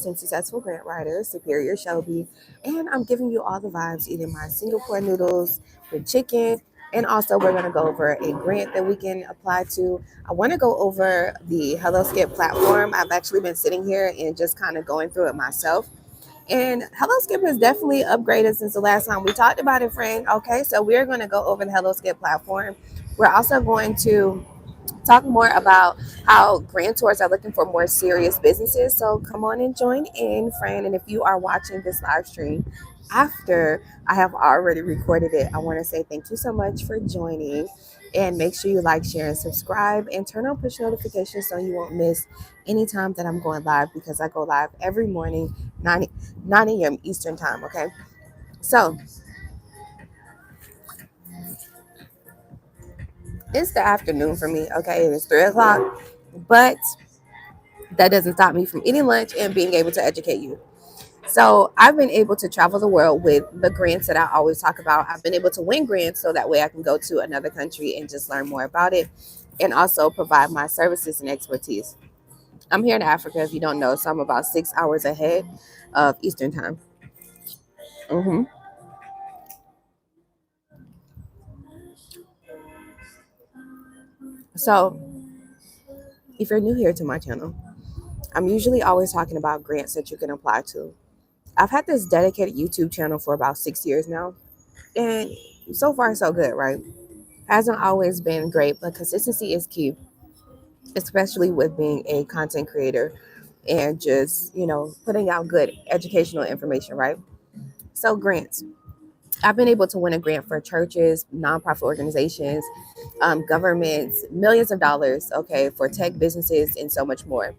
and successful grant writer, Superior Shelby, and I'm giving you all the vibes eating my Singapore noodles with chicken. And also, we're going to go over a grant that we can apply to. I want to go over the Hello Skip platform. I've actually been sitting here and just kind of going through it myself. And Hello Skip has definitely upgraded since the last time we talked about it, friend. Okay, so we're going to go over the Hello Skip platform. We're also going to talk more about how grantors are looking for more serious businesses. So come on and join in, friend. And if you are watching this live stream after I have already recorded it, I want to say thank you so much for joining. And make sure you like, share, and subscribe, and turn on push notifications so you won't miss any time that I'm going live, because I go live every morning, 9 a.m. Eastern time. Okay. So it's the afternoon for me. Okay. It is 3 o'clock. But that doesn't stop me from eating lunch and being able to educate you. So I've been able to travel the world with the grants that I always talk about. I've been able to win grants so that way I can go to another country and just learn more about it, and also provide my services and expertise. I'm here in Africa, if you don't know, so I'm about 6 hours ahead of Eastern time. hmm So if you're new here to my channel, I'm usually always talking about grants that you can apply to. I've had this dedicated YouTube channel for about 6 years now, and so far so good, right? Hasn't always been great, but consistency is key, especially with being a content creator and just, putting out good educational information, right? So, grants. I've been able to win a grant for churches, nonprofit organizations, governments, millions of dollars, okay, for tech businesses, and so much more.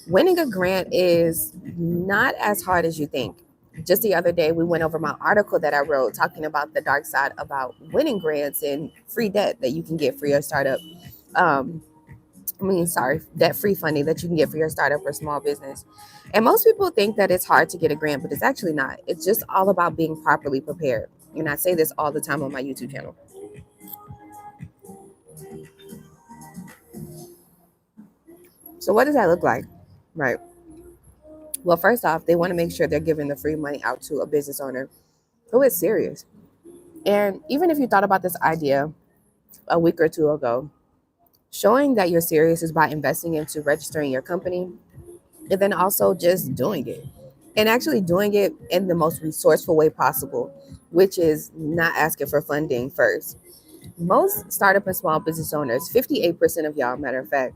Winning a grant is not as hard as you think. Just the other day, we went over my article that I wrote talking about the dark side about winning grants and free debt that you can get for your startup. Um, debt free funding that you can get for your startup or small business. And most people think that it's hard to get a grant, but it's actually not. It's just all about being properly prepared. And I say this all the time on my YouTube channel. So, what does that look like? Right. Well, first off, they want to make sure they're giving the free money out to a business owner who is serious. And even if you thought about this idea a week or two ago, showing that you're serious is by investing into registering your company, and then also just doing it, and actually doing it in the most resourceful way possible, which is not asking for funding first. Most startup and small business owners, 58% of y'all, matter of fact,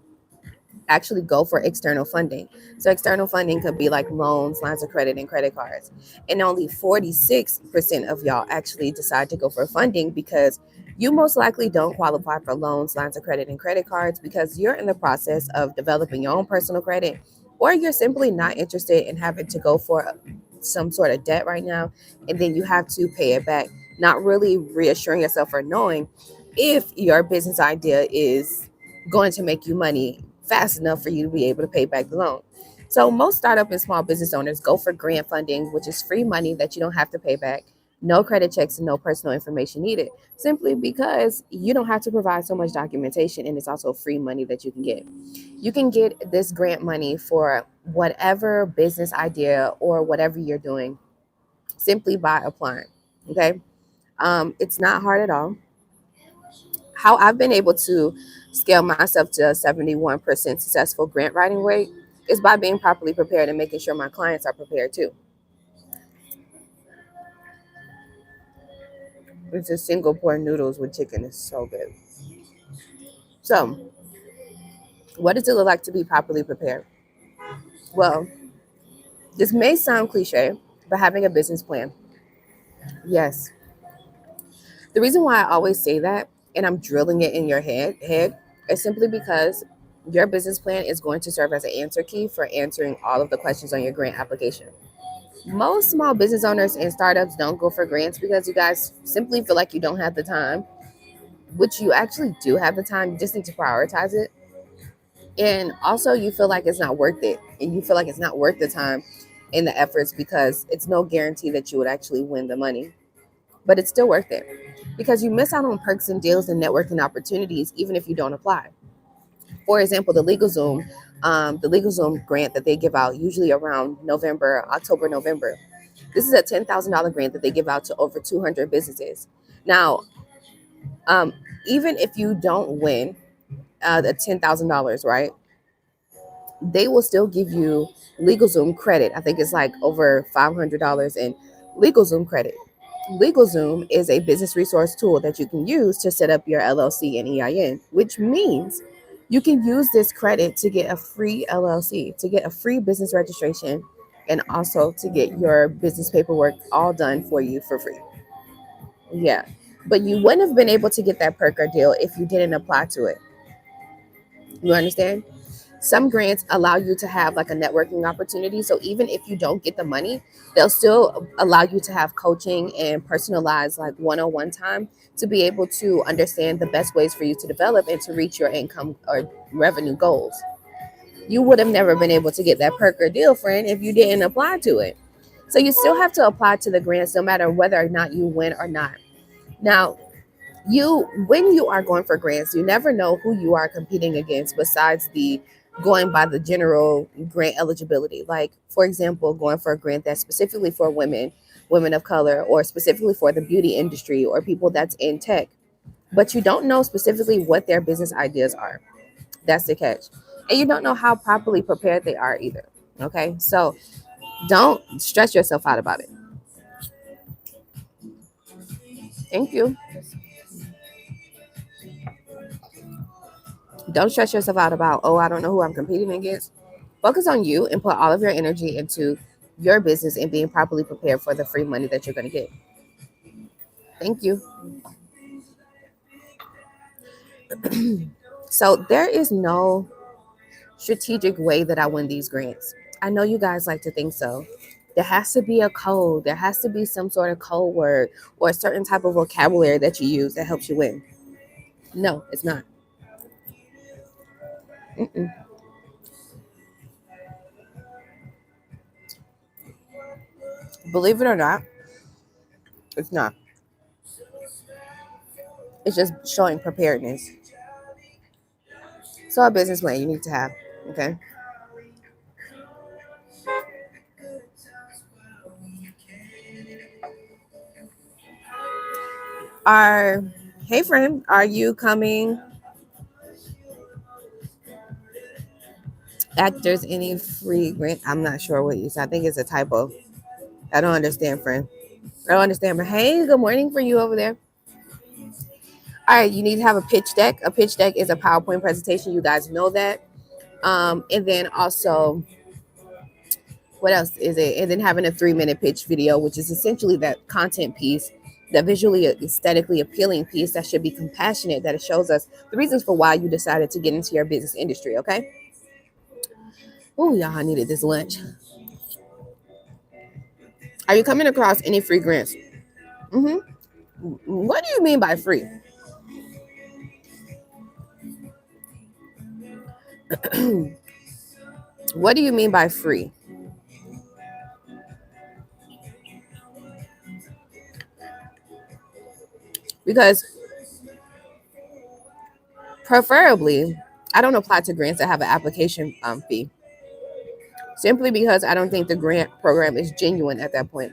actually go for external funding. So external funding could be like loans, lines of credit, and credit cards. And only 46% of y'all actually decide to go for funding, because you most likely don't qualify for loans, lines of credit, and credit cards because you're in the process of developing your own personal credit, or you're simply not interested in having to go for some sort of debt right now, and then you have to pay it back, not really reassuring yourself or knowing if your business idea is going to make you money fast enough for you to be able to pay back the loan. So most startup and small business owners go for grant funding, which is free money that you don't have to pay back, no credit checks, and no personal information needed, simply because you don't have to provide so much documentation, and it's also free money that you can get. You can get this grant money for whatever business idea or whatever you're doing simply by applying. Okay. It's not hard at all. How I've been able to scale myself to a 71% successful grant writing rate is by being properly prepared and making sure my clients are prepared too. It's just Singapore noodles with chicken is so good. So, what does it look like to be properly prepared? Well, this may sound cliche, but having a business plan. Yes. The reason why I always say that and I'm drilling it in your head is simply because your business plan is going to serve as an answer key for answering all of the questions on your grant application. Most small business owners and startups don't go for grants because you guys simply feel like you don't have the time, which you actually do have the time. You just need to prioritize it. And also, you feel like it's not worth it. And you feel like it's not worth the time and the efforts because it's no guarantee that you would actually win the money. But it's still worth it because you miss out on perks and deals and networking opportunities even if you don't apply. For example, the LegalZoom grant that they give out usually around October, November. This is a $10,000 grant that they give out to over 200 businesses. Now, um, even if you don't win the $10,000, right? They will still give you LegalZoom credit. I think it's like over $500 in LegalZoom credit. LegalZoom is a business resource tool that you can use to set up your LLC and EIN, which means you can use this credit to get a free LLC, to get a free business registration, and also to get your business paperwork all done for you for free. Yeah. But you wouldn't have been able to get that perk or deal if you didn't apply to it. You understand? Some grants allow you to have like a networking opportunity. So even if you don't get the money, they'll still allow you to have coaching and personalized like one-on-one time to be able to understand the best ways for you to develop and to reach your income or revenue goals. You would have never been able to get that perk or deal, friend, if you didn't apply to it. So you still have to apply to the grants no matter whether or not you win or not. Now, when you are going for grants, you never know who you are competing against besides the going by the general grant eligibility. Like, for example, going for a grant that's specifically for women of color, or specifically for the beauty industry or people that's in tech. But you don't know specifically what their business ideas are. That's the catch. And you don't know how properly prepared they are either. Okay. So don't stress yourself out about it. Thank you. Don't stress yourself out about, oh, I don't know who I'm competing against. Focus on you and put all of your energy into your business and being properly prepared for the free money that you're going to get. Thank you. So there is no strategic way that I win these grants. I know you guys like to think so. There has to be a code. There has to be some sort of code word or a certain type of vocabulary that you use that helps you win. No, it's not. Mm-mm. Believe it or not, it's not. It's just showing preparedness. So a business plan you need to have. Okay. Are Hey friend, are you coming? Actors any free grant? I'm not sure what you said. I think it's a typo. I don't understand, friend. I don't understand. But hey, good morning for you over there. All right, you need to have a pitch deck. A pitch deck is a PowerPoint presentation. You guys know that. And then also, what else is it? And then having a 3-minute pitch video, which is essentially that content piece, that visually, aesthetically appealing piece that should be compassionate, that it shows us the reasons for why you decided to get into your business industry. Okay. Oh, y'all, I needed this lunch. Are you coming across any free grants? Mm-hmm. What do you mean by free? What do you mean by free? Because preferably, I don't apply to grants that have an application fee, simply because I don't think the grant program is genuine at that point.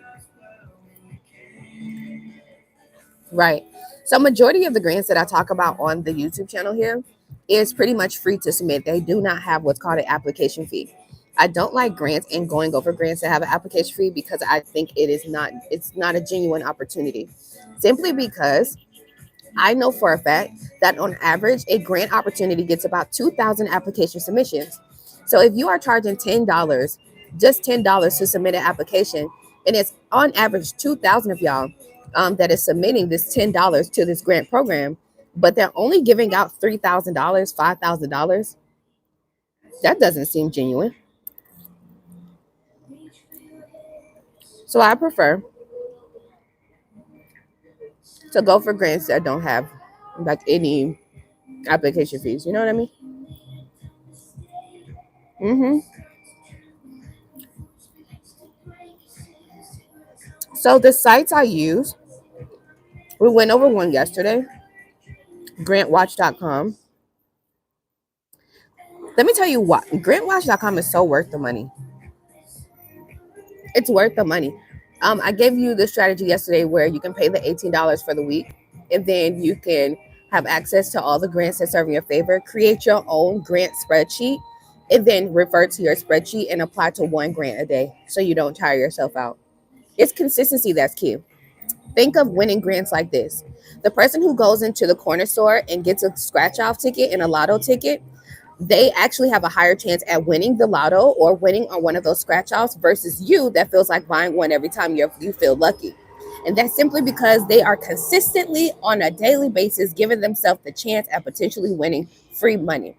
Right. So majority of the grants that I talk about on the YouTube channel here is pretty much free to submit. They do not have what's called an application fee. I don't like grants and going over grants that have an application fee because I think it's not a genuine opportunity. Simply because I know for a fact that on average, a grant opportunity gets about 2,000 application submissions. So if you are charging $10, just $10 to submit an application, and it's on average 2,000 of y'all that is submitting this $10 to this grant program, but they're only giving out $3,000, $5,000, that doesn't seem genuine. So I prefer to go for grants that don't have like any application fees. You know what I mean? Mm-hmm. So the sites I use, we went over one yesterday, grantwatch.com. Let me tell you what, grantwatch.com is so worth the money. It's worth the money. I gave you the strategy yesterday where you can pay the $18 for the week, and then you can have access to all the grants that serve in your favor. Create your own grant spreadsheet, and then refer to your spreadsheet and apply to one grant a day so you don't tire yourself out. It's consistency that's key. Think of winning grants like this. The person who goes into the corner store and gets a scratch off ticket and a lotto ticket, they actually have a higher chance at winning the lotto or winning on one of those scratch offs versus you that feels like buying one every time you feel lucky. And that's simply because they are consistently on a daily basis giving themselves the chance at potentially winning free money.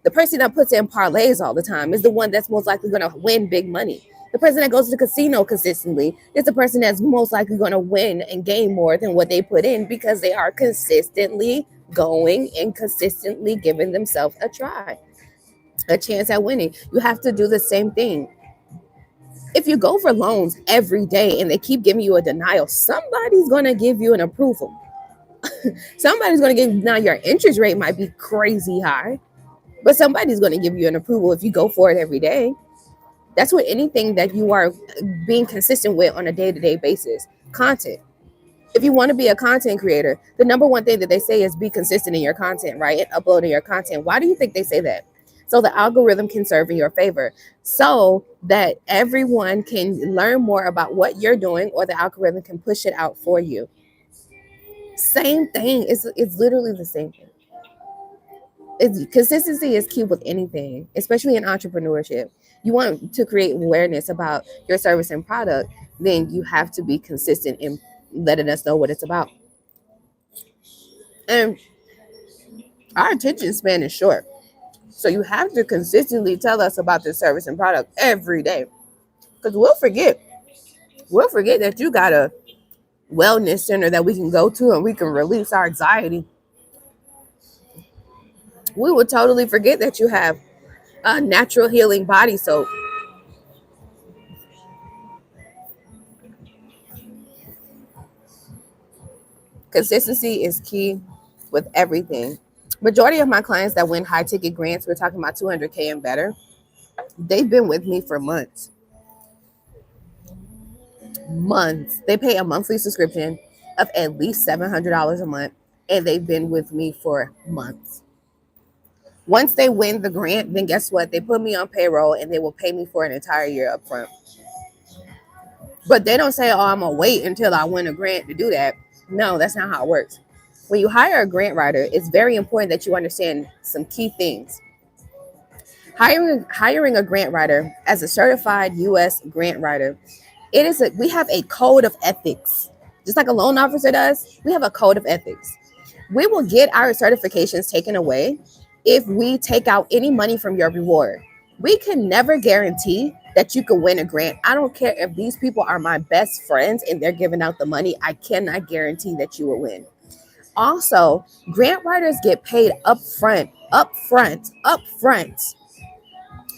The person that puts in parlays all the time is the one that's most likely going to win big money. The person that goes to the casino consistently is the person that's most likely going to win and gain more than what they put in because they are consistently going and consistently giving themselves a try, a chance at winning. You have to do the same thing. If you go for loans every day and they keep giving you a denial, somebody's going to give you an approval. Somebody's going to give, now your interest rate might be crazy high, but somebody's going to give you an approval if you go for it every day. That's what anything that you are being consistent with on a day-to-day basis. Content. If you want to be a content creator, the number one thing that they say is be consistent in your content, right? And uploading your content. Why do you think they say that? So the algorithm can serve in your favor, so that everyone can learn more about what you're doing, or the algorithm can push it out for you. Same thing. It's literally the same thing. Consistency is key with anything, especially in entrepreneurship. You want to create awareness about your service and product, then you have to be consistent in letting us know what it's about. And our attention span is short. So you have to consistently tell us about this service and product every day. Because we'll forget. We'll forget that you got a wellness center that we can go to and we can release our anxiety. We would totally forget that you have a natural healing body soap. Consistency is key with everything. Majority of my clients that win high ticket grants, we're talking about 200K and better, they've been with me for months. Months. They pay a monthly subscription of at least $700 a month, and they've been with me for months. Once they win the grant, then guess what? They put me on payroll and they will pay me for an entire year up front. But they don't say, oh, I'm going to wait until I win a grant to do that. No, that's not how it works. When you hire a grant writer, it's very important that you understand some key things. Hiring a grant writer as a certified U.S. grant writer, we have a code of ethics. Just like a loan officer does, we have a code of ethics. We will get our certifications taken away if we take out any money from your reward. We can never guarantee that you can win a grant. I don't care if these people are my best friends and they're giving out the money. I cannot guarantee that you will win. Also, grant writers get paid upfront.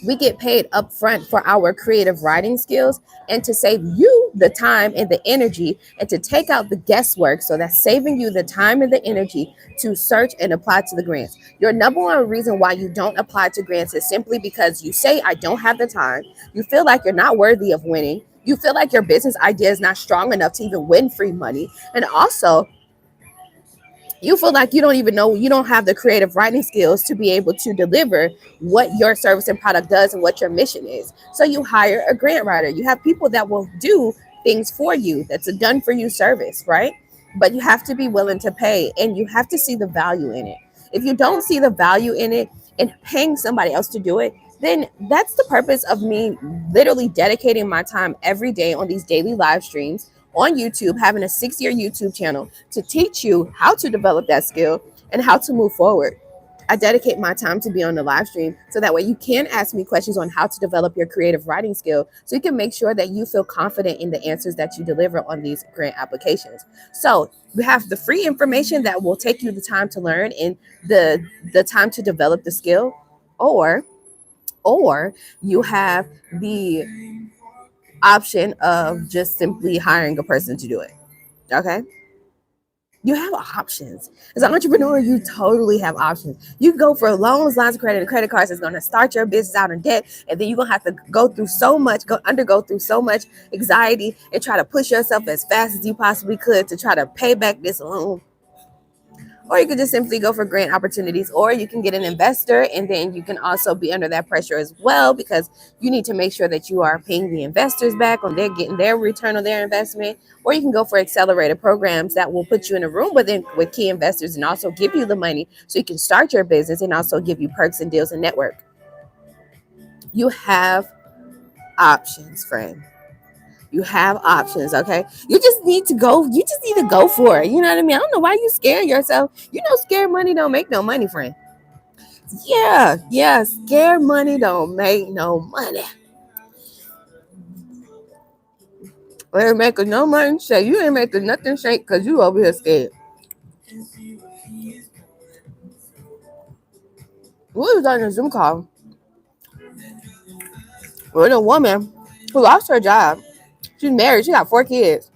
We get paid upfront for our creative writing skills and to save you the time and the energy and to take out the guesswork. So that's saving you the time and the energy to search and apply to the grants. Your number one reason why you don't apply to grants is simply because you say, I don't have the time. You feel like you're not worthy of winning. You feel like your business idea is not strong enough to even win free money. And also, you feel like you don't even know, you don't have the creative writing skills to be able to deliver what your service and product does and what your mission is. So you hire a grant writer. You have people that will do things for you. That's a done for you service, right? But you have to be willing to pay and you have to see the value in it. If you don't see the value in it and paying somebody else to do it, then that's the purpose of me literally dedicating my time every day on these daily live streams on YouTube, having a 6-year YouTube channel to teach you how to develop that skill and how to move forward. I dedicate my time to be on the live stream so that way you can ask me questions on how to develop your creative writing skill so you can make sure that you feel confident in the answers that you deliver on these grant applications. So we have the free information that will take you the time to learn and the time to develop the skill, or you have the option of just simply hiring a person to do it. Okay. You have options. As an entrepreneur, you totally have options. You can go for loans, lines of credit, and credit cards is going to start your business out in debt. And then you're going to have to undergo through so much anxiety and try to push yourself as fast as you possibly could to try to pay back this loan. Or you could just simply go for grant opportunities, or you can get an investor, and then you can also be under that pressure as well, because you need to make sure that you are paying the investors back on their getting their return on their investment. Or you can go for accelerated programs that will put you in a room with key investors and also give you the money so you can start your business and also give you perks and deals and network. You have options, friend. You have options, okay? You just need to go for it. You know what I mean? I don't know why you scare yourself. You know, scared money don't make no money, friend. Yeah, scared money don't make no money. We ain't making no money, shake. You ain't making nothing shake because you over here scared. We was on a Zoom call with a woman who lost her job. She's married. She got 4 kids.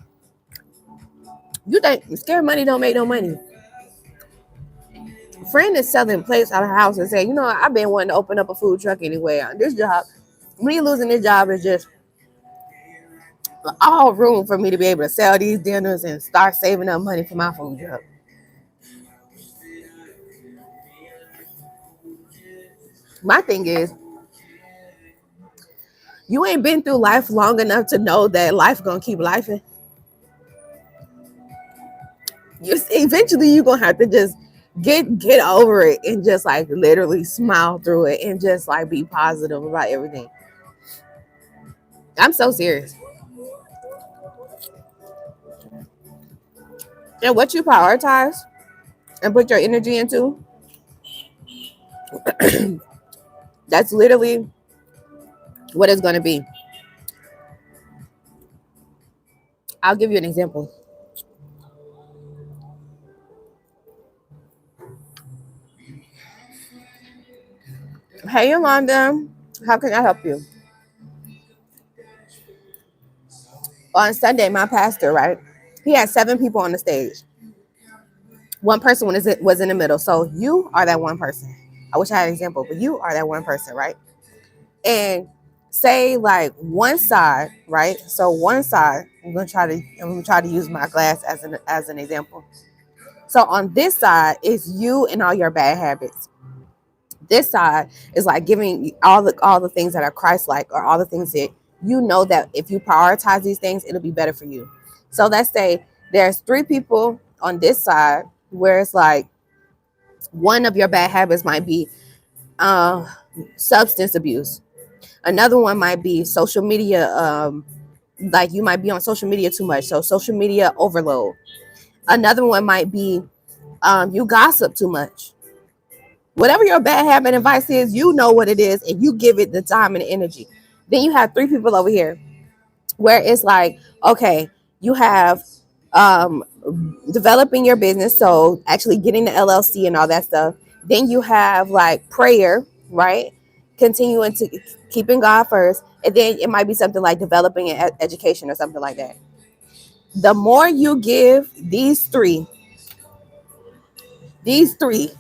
You think scared money don't make no money? Friend is selling plates out of her house and saying, you know, I've been wanting to open up a food truck anyway. This job, me losing this job is just all room for me to be able to sell these dinners and start saving up money for my food truck. My thing is, you ain't been through life long enough to know that life gonna keep lifing. Eventually you're gonna have to just get over it and just like literally smile through it and just like be positive about everything. I'm so serious. And what you prioritize and put your energy into, that's literally what it's gonna be. I'll give you an example. Hey Yolanda, how can I help you? On Sunday, my pastor, right? He had 7 people on the stage. One person was in the middle. So you are that one person. I wish I had an example, but you are that one person, right? And say like one side, right? So one side, I'm gonna try to use my glass as an example. So on this side is you and all your bad habits. This side is like giving all the things that are Christ-like, or all the things that you know that if you prioritize these things, it'll be better for you. So let's say there's 3 people on this side where it's like one of your bad habits might be substance abuse. Another one might be social media. Like you might be on social media too much, so social media overload. Another one might be you gossip too much. Whatever your bad habit and vice is, you know what it is, and you give it the time and the energy. Then you have 3 people over here where it's like, okay, you have developing your business, so actually getting the LLC and all that stuff. Then you have like prayer, right? Continuing to keeping God first, and then it might be something like developing an education or something like that. The more you give these three Scrooges,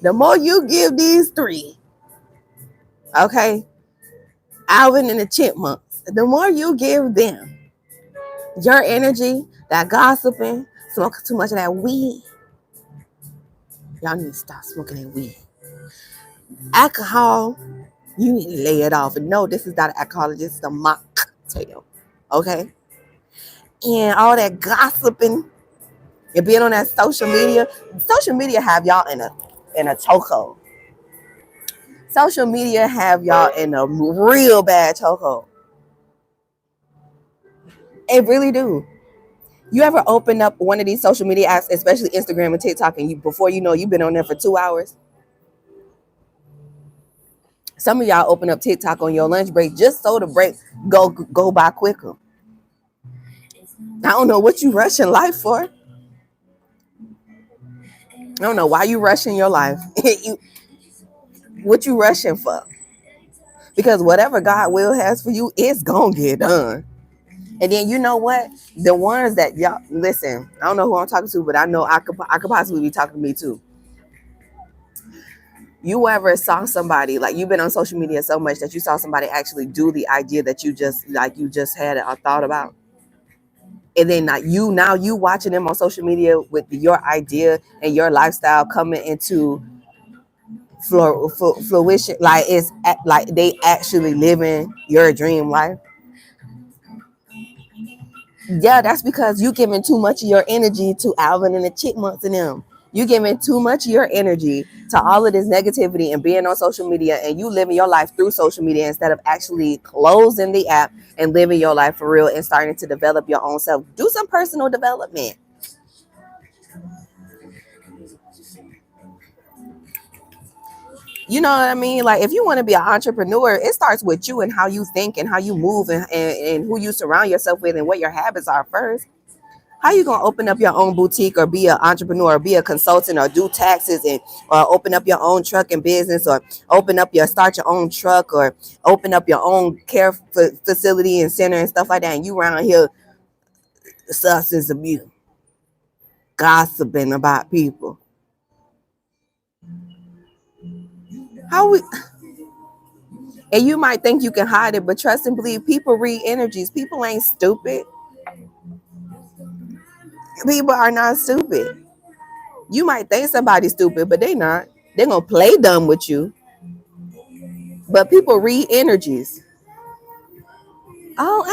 the more you give these 3, okay, Alvin and the Chipmunks, the more you give them your energy, that gossiping, smoking too much of that weed. Y'all need to stop smoking that weed. Alcohol, you need to lay it off. And no, this is not an alcoholic, this is a mocktail. Okay? And all that gossiping and being on that social media. Social media have y'all in a chokehold. Social media have y'all in a real bad chokehold. It really do. You ever open up one of these social media apps, especially Instagram and TikTok, and before you know you've been on there for 2 hours? Some of y'all open up TikTok on your lunch break just so the break go by quicker. I don't know what you rushing life for. I don't know why you rushing your life. What you rushing for? Because whatever God will has for you, it's gonna get done. And then you know what? The ones that y'all listen, I don't know who I'm talking to, but I know I could possibly be talking to me too. You ever saw somebody, like you've been on social media so much that you saw somebody actually do the idea that you just had a thought about, and then like you watching them on social media with your idea and your lifestyle coming into fruition, like like they actually living your dream life. Yeah, that's because you giving too much of your energy to Alvin and the Chipmunks and them. You giving too much of your energy to all of this negativity and being on social media, and you living your life through social media instead of actually closing the app and living your life for real and starting to develop your own self. Do some personal development. You know what I mean? Like if you want to be an entrepreneur, it starts with you and how you think and how you move and who you surround yourself with and what your habits are first. How you gonna open up your own boutique or be an entrepreneur or be a consultant or do taxes and or open up your own trucking business or start your own truck or open up your own care facility and center and stuff like that, and you around here substance abuse, gossiping about people? How we And you might think you can hide it, but trust and believe, people read energies. People ain't stupid. People are not stupid. You might think somebody's stupid, but they not. They're gonna play dumb with you. But people read energies. Oh,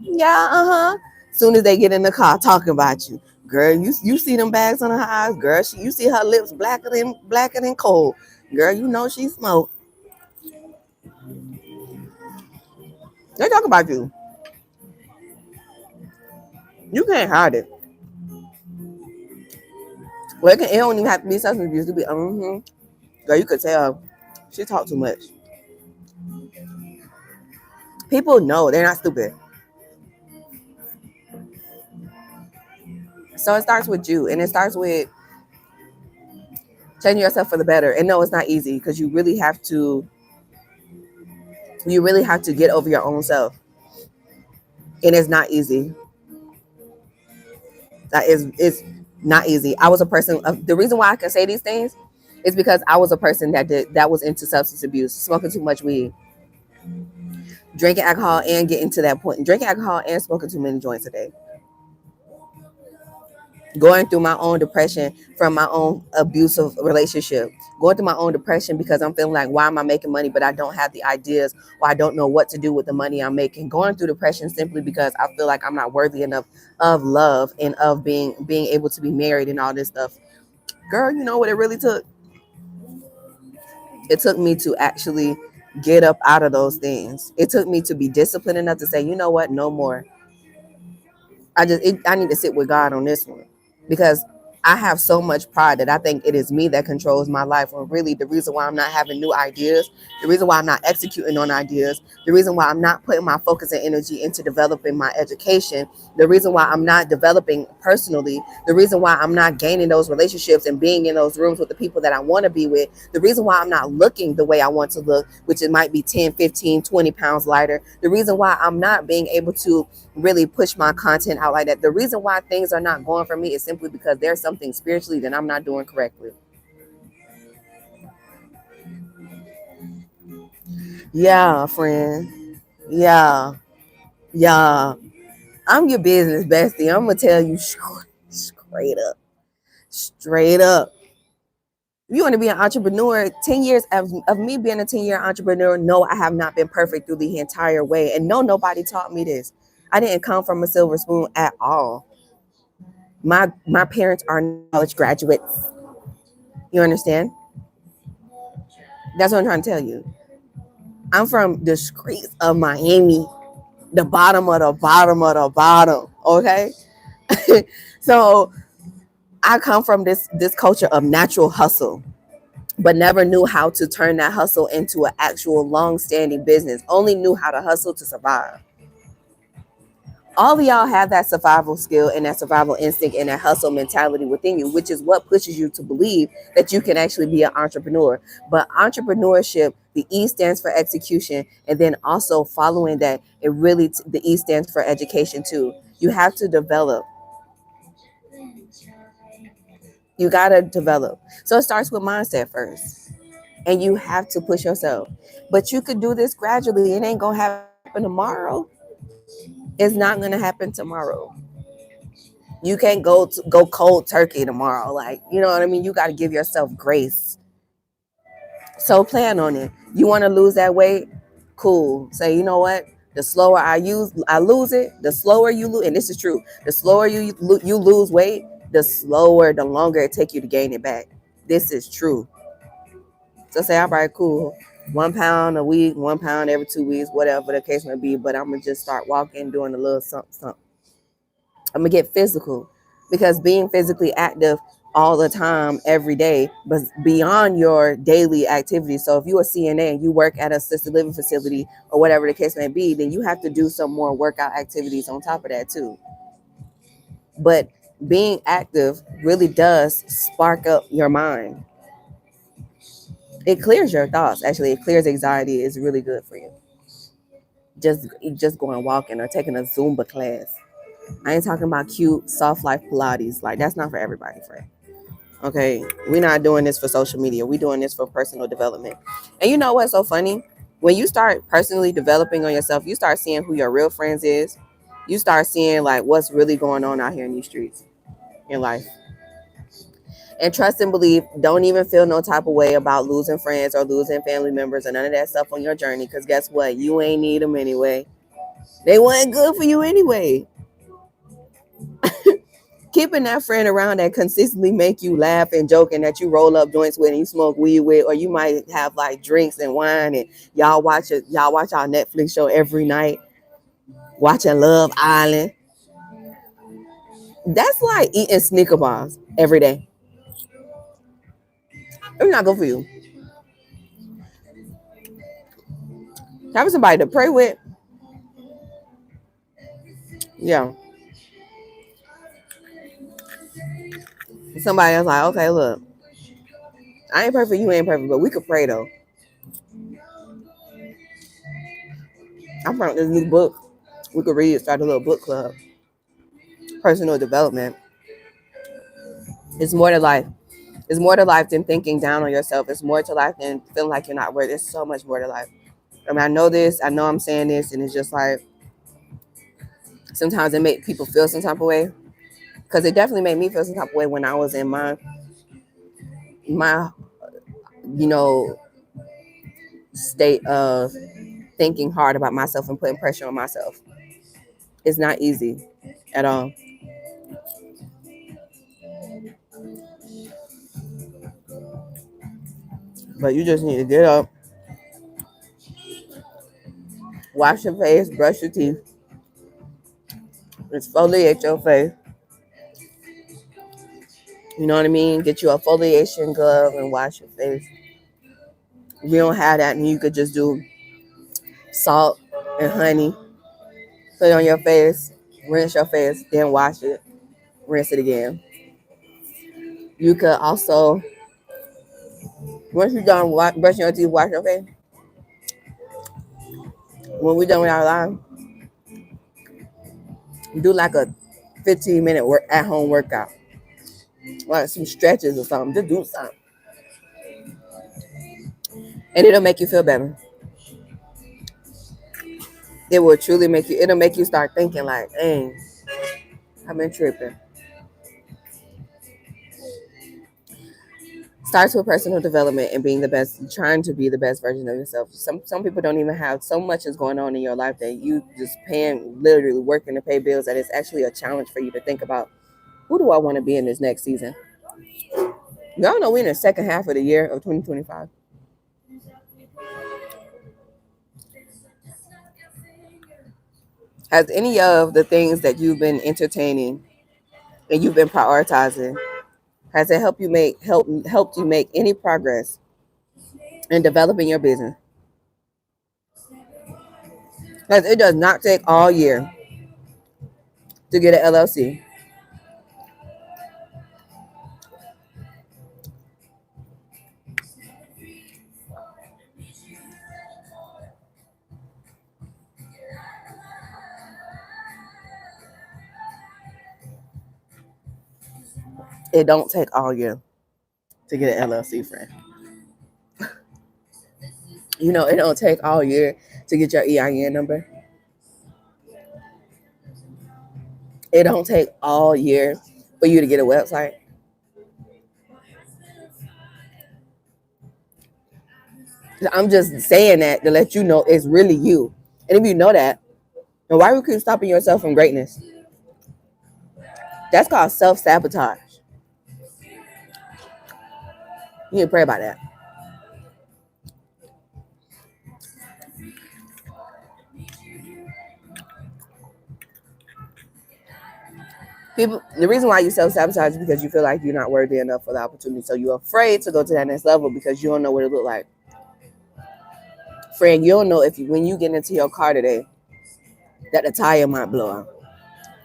yeah, Soon as they get in the car talking about you, girl, you see them bags on her eyes, girl. You see her lips blacker than coal, girl. You know she smoke. They talk about you. You can't hide it. Well, it don't even have to be substance abuse. To be, girl, you could tell she talk too much. People know they're not stupid. So it starts with you, and it starts with changing yourself for the better. And no, it's not easy because you really have to get over your own self, and it's not easy. That is it's not easy. I was a person of the reason why I can say these things is because I was a person that was into substance abuse, smoking too much weed, drinking alcohol, and getting to that point, drinking alcohol and smoking too many joints a day, going through my own depression from my own abusive relationship, going through my own depression because I'm feeling like, why am I making money but I don't have the ideas, or I don't know what to do with the money I'm making, going through depression simply because I feel like I'm not worthy enough of love and of being able to be married and all this stuff. Girl, you know what it really took? It took me to actually get up out of those things. It took me to be disciplined enough to say, you know what, no more. I need to sit with God on this one, because I have so much pride that I think it is me that controls my life. When really the reason why I'm not having new ideas, the reason why I'm not executing on ideas, the reason why I'm not putting my focus and energy into developing my education, the reason why I'm not developing personally, the reason why I'm not gaining those relationships and being in those rooms with the people that I want to be with, the reason why I'm not looking the way I want to look, which it might be 10, 15, 20 pounds lighter, the reason why I'm not being able to really push my content out like that. The reason why things are not going for me is simply because there's something spiritually that I'm not doing correctly. Yeah, friend. Yeah. Yeah. I'm your business bestie. I'm gonna tell you straight up. Straight up. If you want to be an entrepreneur, 10 years of me being a 10-year entrepreneur, no, I have not been perfect through the entire way. And no, nobody taught me this. I didn't come from a silver spoon at all. My parents are college graduates. You understand? That's what I'm trying to tell you. I'm from the streets of Miami, the bottom of the bottom of the bottom. Okay. So I come from this culture of natural hustle, but never knew how to turn that hustle into an actual long-standing business. Only knew how to hustle to survive. All of y'all have that survival skill and that survival instinct and that hustle mentality within you, which is what pushes you to believe that you can actually be an entrepreneur. But entrepreneurship The E stands for execution. And then also following that, the E stands for education too. You have to develop. You got to develop. So it starts with mindset first. And you have to push yourself. But you could do this gradually. It ain't going to happen tomorrow. It's not going to happen tomorrow. You can't go cold turkey tomorrow. Like, you know what I mean? You got to give yourself grace. So plan on it. You want to lose that weight? Cool. Say, you know what? The slower I lose it, the slower you lose, and this is true. The slower you lose weight, the longer it take you to gain it back. This is true. So say, all right, cool. 1 pound a week, 1 pound every 2 weeks, whatever the case may be. But I'm gonna just start walking, doing a little something. I'm gonna get physical, because being physically active all the time, every day, but beyond your daily activities. So if you're a CNA and you work at a assisted living facility or whatever the case may be, then you have to do some more workout activities on top of that too. But being active really does spark up your mind. It clears your thoughts. Actually, it clears anxiety. It's really good for you. Just going walking or taking a Zumba class. I ain't talking about cute soft life Pilates. Like, that's not for everybody, friend. Okay, we're not doing this for social media. We're doing this for personal development. And you know what's so funny? When you start personally developing on yourself, you start seeing who your real friends is. You start seeing like what's really going on out here in these streets in life. And trust and believe, don't even feel no type of way about losing friends or losing family members or none of that stuff on your journey. Because guess what? You ain't need them anyway. They weren't good for you anyway. Keeping that friend around that consistently make you laugh and joke, and that you roll up joints with and you smoke weed with, or you might have like drinks and wine, and y'all watch our Netflix show every night, watching Love Island. That's like eating Snicker bars every day. It's not good for you. Having somebody to pray with, yeah. Somebody else like, okay, look, I ain't perfect, you ain't perfect, but we could pray though. I found this new book. We could read it, start a little book club. Personal development. It's more to life. It's more to life than thinking down on yourself. It's more to life than feeling like you're not worth it. It's so much more to life. I mean, I know this. I know I'm saying this, and it's just like sometimes it make people feel some type of way, because it definitely made me feel some type of way when I was in my you know state of thinking hard about myself and putting pressure on myself. It's not easy at all. But you just need to get up, wash your face, brush your teeth, exfoliate your face. You know what I mean? Get you a foliation glove and wash your face. If you don't have that, and you could just do salt and honey, put it on your face, rinse your face, then wash it, rinse it again. You could also, once you're done brushing your teeth, wash your face. When we're done with our live, do like a 15-minute at home workout, like some stretches or something. Just do something, and it'll make you feel better. It will truly make you. It'll make you start thinking like, "Dang, I've been tripping." Starts with personal development and being the best, trying to be the best version of yourself. Some people don't even have, so much is going on in your life that you just paying, literally working to pay bills, that it's actually a challenge for you to think about, who do I want to be in this next season? Y'all know we're in the second half of the year of 2025. Has any of the things that you've been entertaining and you've been prioritizing, has it helped you make any progress in developing your business? Because it does not take all year to get an LLC. It don't take all year to get an LLC, friend. It don't take all year to get your EIN number. It don't take all year for you to get a website. I'm just saying that to let you know it's really you. And if you know that, then why would you keep stopping yourself from greatness? That's called self-sabotage. You need to pray about that. The reason why you self-sabotage is because you feel like you're not worthy enough for the opportunity. So you're afraid to go to that next level because you don't know what it look like. Friend, you don't know when you get into your car today that the tire might blow out.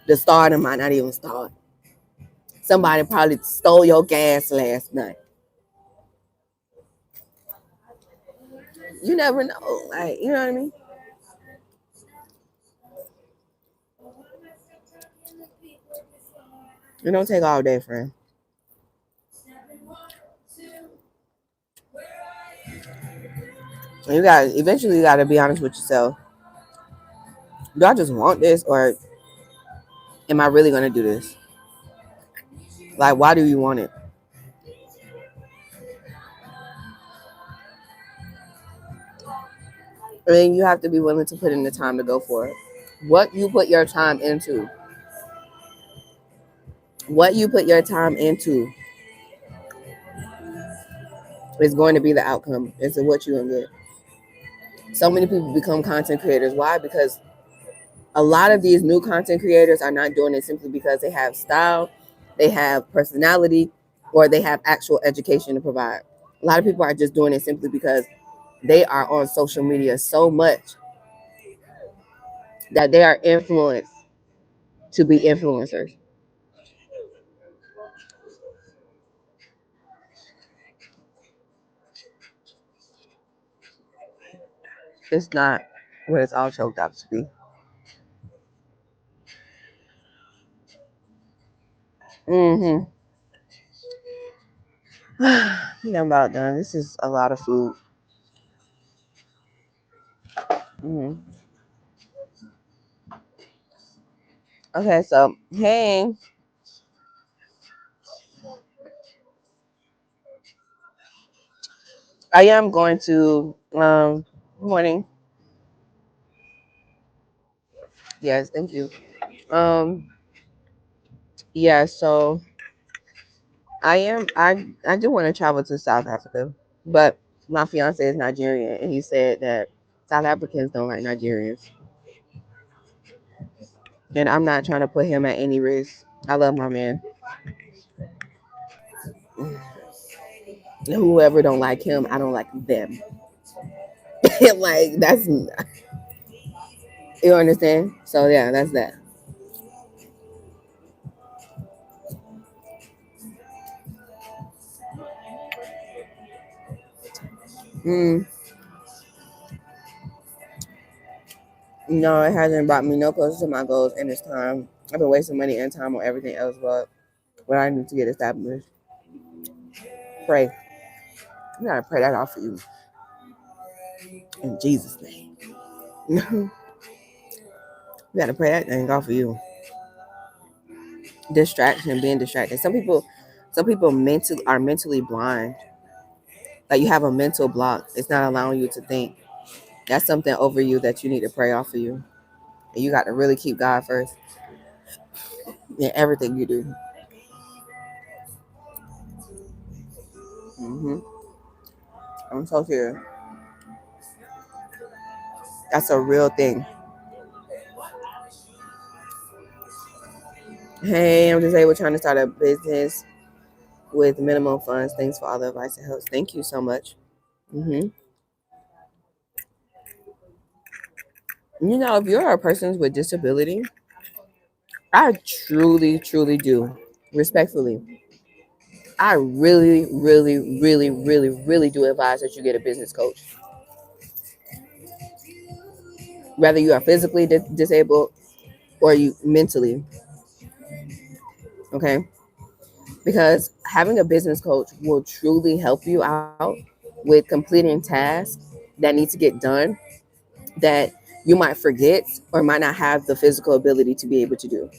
The starter might not even start. Somebody probably stole your gas last night. You never know. Like, you know what I mean? It don't take all day, friend. And you gotta be honest with yourself. Do I just want this, or am I really gonna do this? Like, why do you want it? I mean, you have to be willing to put in the time to go for it. What you put your time into, what you put your time into is going to be the outcome. It's what you're gonna get. So many people become content creators. Why? Because a lot of these new content creators are not doing it simply because they have style, they have personality, or they have actual education to provide. A lot of people are just doing it simply because they are on social media so much that they are influenced to be influencers. It's not what it's all choked up to be. Mm-hmm. I'm about done. This is a lot of food. Mm-hmm. Okay, so hey, I am going to morning. Yes, thank you. Um yeah, so I do want to travel to South Africa, but my fiance is Nigerian and he said that South Africans don't like Nigerians. And I'm not trying to put him at any risk. I love my man. And whoever don't like him, I don't like them. Like that's you understand? So yeah, that's that. Mm, no, it hasn't brought me no closer to my goals in this time. I've been wasting money and time on everything else, but what I need to get established. Pray. You gotta pray that off for you in Jesus' name. You gotta pray that thing off for you. Distraction, being distracted. Some people are mentally blind. Like you have a mental block. It's not allowing you to think. That's something over you that you need to pray off for you. And you got to really keep God first in everything you do. Hmm. I'm so serious. That's a real thing. Hey, I'm just able trying to start a business with minimum funds. Thanks for all the advice and help. Thank you so much. Hmm. If you're a person with disability, I truly, truly do. Respectfully, I really, really, really, really, really do advise that you get a business coach. Whether you are physically disabled or you mentally, okay? because having a business coach will truly help you out with completing tasks that need to get done that you might forget or might not have the physical ability to be able to do.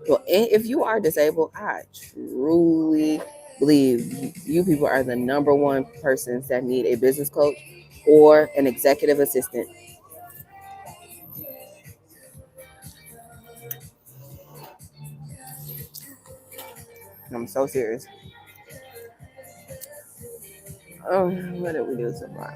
Well, if you are disabled, I truly believe you people are the number one persons that need a business coach or an executive assistant. I'm so serious. Oh, what did we do so far?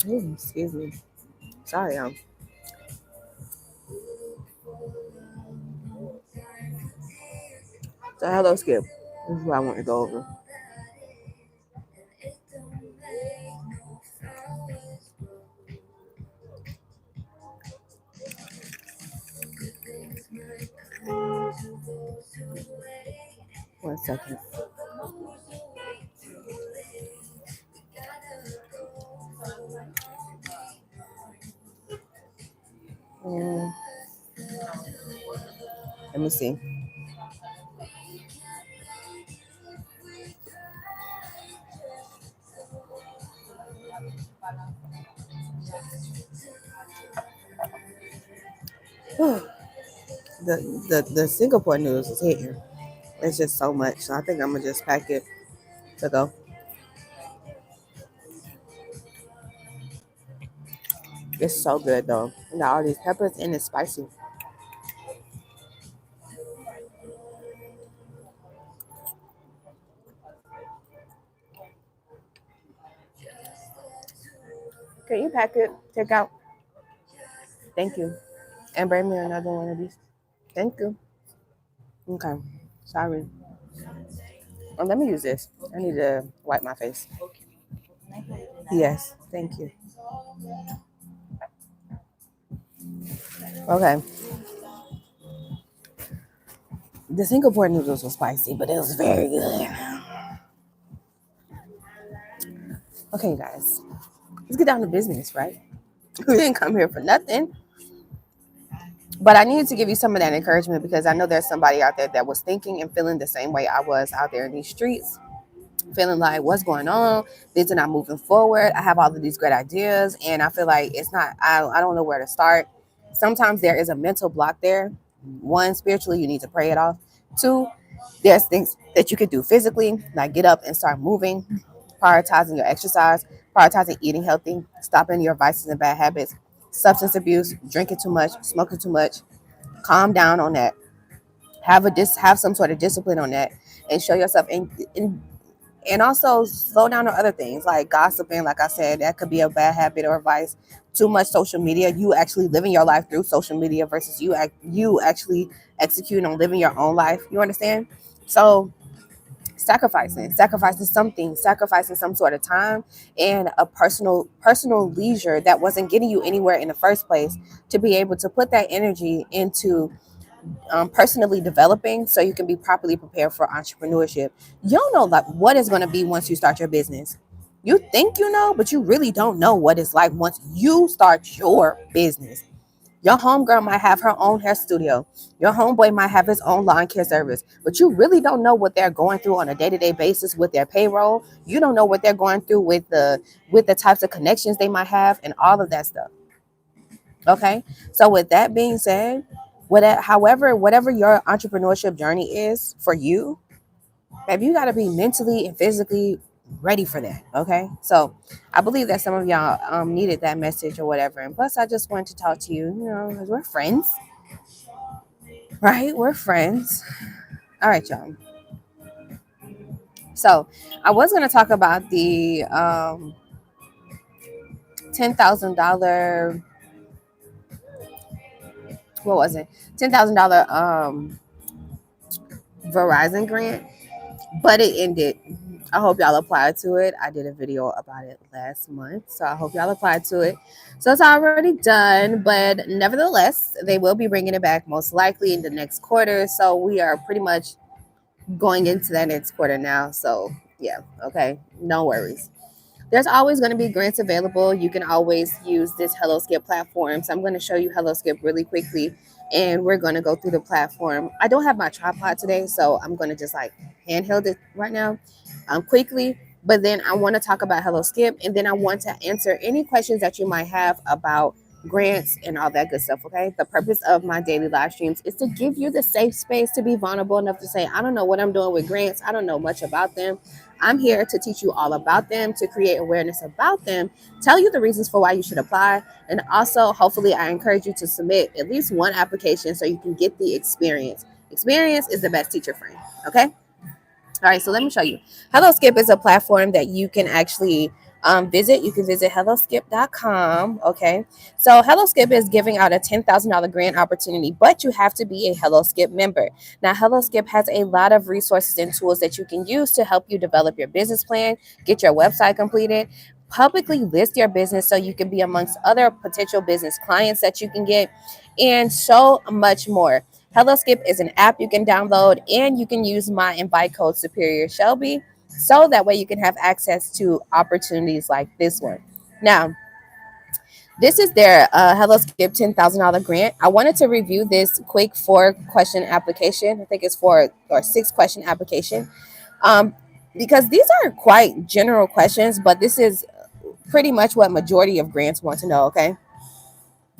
Ooh, excuse me. Sorry, so hello, Skip. This is what I want to go over. One second. Mm, let me see. The Singapore news is hitting. It's just so much. So I think I'm gonna just pack it to go. It's so good though. And got all these peppers and it's spicy. Can you pack it? Take out. Thank you. And bring me another one of these. Thank you. Okay. Sorry. Oh, let me use this. I need to wipe my face. Yes. Thank you. Okay. The Singapore noodles was spicy, but it was very good. Okay, guys. Let's get down to business, right? We didn't come here for nothing. But I needed to give you some of that encouragement because I know there's somebody out there that was thinking and feeling the same way I was out there in these streets, feeling like what's going on, things are not moving forward. I have all of these great ideas and I feel like it's not, I don't know where to start. Sometimes there is a mental block there. One, spiritually, you need to pray it off. Two, there's things that you could do physically, like get up and start moving, prioritizing your exercise, prioritizing eating healthy, stopping your vices and bad habits, substance abuse, drinking too much, smoking too much. Calm down on that. Have some sort of discipline on that, and show yourself. And also slow down on other things like gossiping. Like I said, that could be a bad habit or vice. Too much social media. You actually living your life through social media versus you actually executing on living your own life. You understand? So sacrificing something, sacrificing some sort of time and a personal leisure that wasn't getting you anywhere in the first place, to be able to put that energy into personally developing so you can be properly prepared for entrepreneurship. You don't know like what it's going to be once you start your business. You think you know, but you really don't know what it's like once you start your business. Your homegirl might have her own hair studio. Your homeboy might have his own lawn care service, but you really don't know what they're going through on a day-to-day basis with their payroll. You don't know what they're going through with the types of connections they might have and all of that stuff. Okay. So with that being said, whatever your entrepreneurship journey is for you, baby, you got to be mentally and physically ready for that. Okay. So I believe that some of y'all needed that message or whatever. And plus, I just wanted to talk to you, you know, because we're friends, right? We're friends. All right, y'all. So I was going to talk about the $10,000, what was it? $10,000 Verizon Grant, but it ended. I hope y'all applied to it. I did a video about it last month, so I hope y'all applied to it. So it's already done, but nevertheless, they will be bringing it back most likely in the next quarter. So we are pretty much going into that next quarter now. So yeah, okay, no worries. There's always going to be grants available. You can always use this Hello Skip platform. So I'm going to show you Hello Skip really quickly, and we're going to go through the platform. I don't have my tripod today, so I'm going to just like handheld it right now quickly. But then I want to talk about Hello Skip, and then I want to answer any questions that you might have about grants and all that good stuff. Okay. The purpose of my daily live streams is to give you the safe space to be vulnerable enough to say, I don't know what I'm doing with grants. I don't know much about them. I'm here to teach you all about them, to create awareness about them, tell you the reasons for why you should apply, and also, hopefully, I encourage you to submit at least one application so you can get the experience. Experience is the best teacher friend. Okay. All right, so let me show you. HelloSkip is a platform that you can actually visit. You can visit HelloSkip.com. Okay, so HelloSkip is giving out a $10,000 grant opportunity, but you have to be a HelloSkip member. Now, HelloSkip has a lot of resources and tools that you can use to help you develop your business plan, get your website completed, publicly list your business so you can be amongst other potential business clients that you can get, and so much more. HelloSkip is an app you can download, and you can use my invite code Superior Shelby, so that way you can have access to opportunities like this one. Now, this is their HelloSkip $10,000 grant. I wanted to review this quick 4-question application. I think it's 4 or 6 question application, um, because these are quite general questions, but this is pretty much what majority of grants want to know. Okay.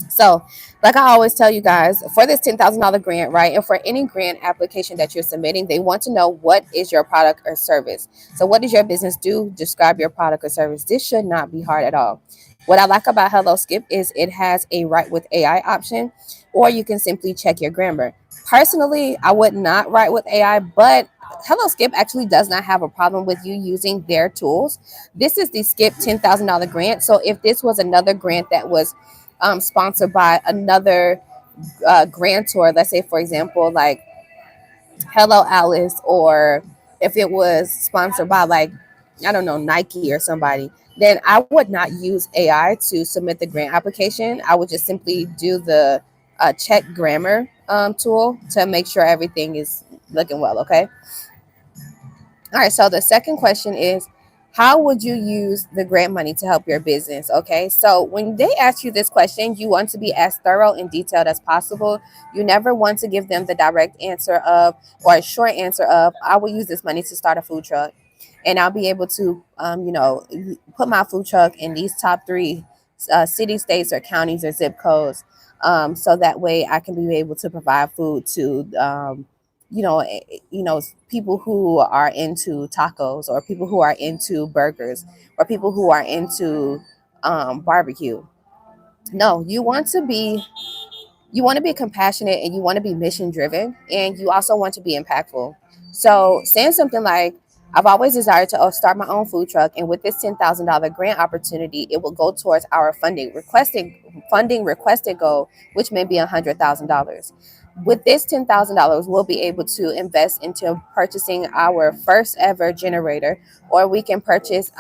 So, like I always tell you guys, for this $10,000 grant, right, and for any grant application that you're submitting, they want to know what is your product or service. So, what does your business do? Describe your product or service. This should not be hard at all. What I like about HelloSkip is it has a write with AI option, or you can simply check your grammar. Personally, I would not write with AI, but HelloSkip actually does not have a problem with you using their tools. This is the Skip $10,000 grant. So, if this was another grant that was sponsored by another grantor, let's say, for example, like Hello Alice, or if it was sponsored by, like, I don't know, Nike or somebody, then I would not use AI to submit the grant application. I would just simply do the check grammar tool to make sure everything is looking well. Okay. All right, so the second question is, how would you use the grant money to help your business? Okay, so when they ask you this question, you want to be as thorough and detailed as possible. You never want to give them the direct answer of, or a short answer of, I will use this money to start a food truck, and I'll be able to, put my food truck in these top 3 city, states, or counties, or zip codes, so that way I can be able to provide food to, you know, eh, people who are into tacos, or people who are into burgers, or people who are into barbecue. No, you want to be compassionate, and you want to be mission driven, and you also want to be impactful. So saying something like, I've always desired to start my own food truck, and with this $10,000 grant opportunity, it will go towards our funding requested goal, which may be $100,000. With this $10,000, we'll be able to invest into purchasing our first ever generator, or we can purchase,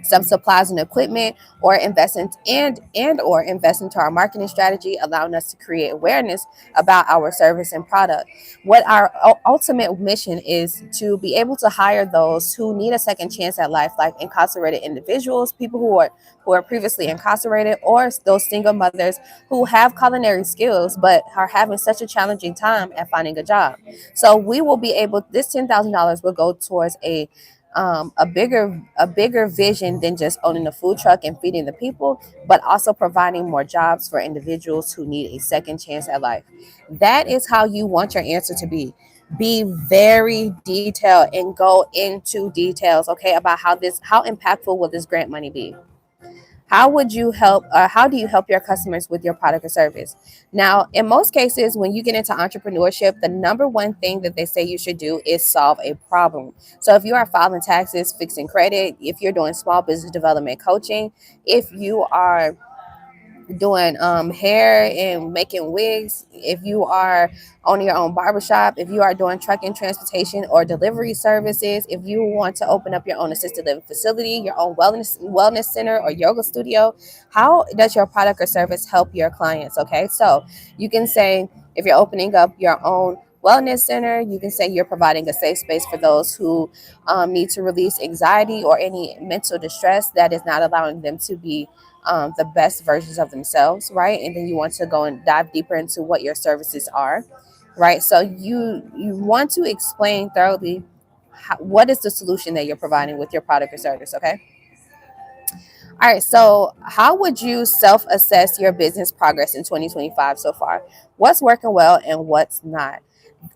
some supplies and equipment, or invest into our marketing strategy, allowing us to create awareness about our service and product. What our ultimate mission is to be able to hire those who need a second chance at life, like incarcerated individuals, people who are previously incarcerated, or those single mothers who have culinary skills but are having such a challenging time at finding a job. So we will be able, this $10,000 will go towards a bigger vision than just owning a food truck and feeding the people, but also providing more jobs for individuals who need a second chance at life. That is how you want your answer to be. Be very detailed and go into details, okay, about how impactful will this grant money be? How do you help your customers with your product or service? Now, in most cases, when you get into entrepreneurship, the number one thing that they say you should do is solve a problem. So if you are filing taxes, fixing credit, if you're doing small business development coaching, if you are doing hair and making wigs, if you are owning your own barbershop, if you are doing trucking, transportation, or delivery services, if you want to open up your own assisted living facility, your own wellness center, or yoga studio, how does your product or service help your clients? Okay, so you can say, if you're opening up your own wellness center. You can say you're providing a safe space for those who need to release anxiety or any mental distress that is not allowing them to be the best versions of themselves, right? And then you want to go and dive deeper into what your services are, right? So you want to explain thoroughly what is the solution that you're providing with your product or service, okay? All right, so how would you self-assess your business progress in 2025 so far? What's working well and what's not?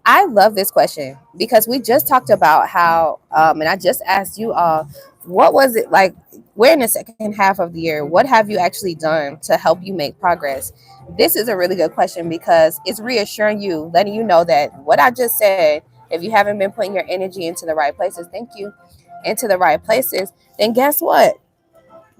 I love this question because we just talked about how, and I just asked you all, what was it like? We're in the second half of the year. What have you actually done to help you make progress? This is a really good question because it's reassuring you, letting you know that what I just said, if you haven't been putting your energy into the right places, thank you, into the right places, then guess what?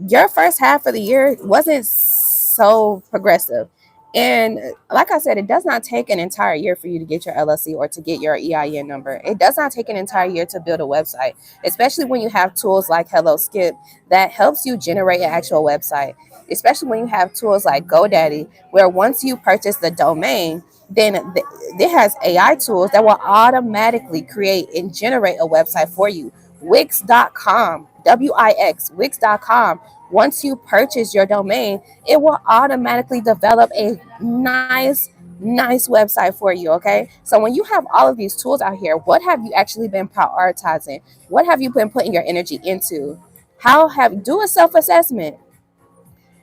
Your first half of the year wasn't so progressive. And like I said, it does not take an entire year for you to get your LLC or to get your EIN number. It does not take an entire year to build a website, especially when you have tools like Hello Skip that helps you generate an actual website, especially when you have tools like GoDaddy, where once you purchase the domain, then it has AI tools that will automatically create and generate a website for you. Wix.com, Wix.com. Once you purchase your domain, it will automatically develop a nice website for you. Okay. So when you have all of these tools out here, what have you actually been prioritizing? What have you been putting your energy into? How have do a self-assessment?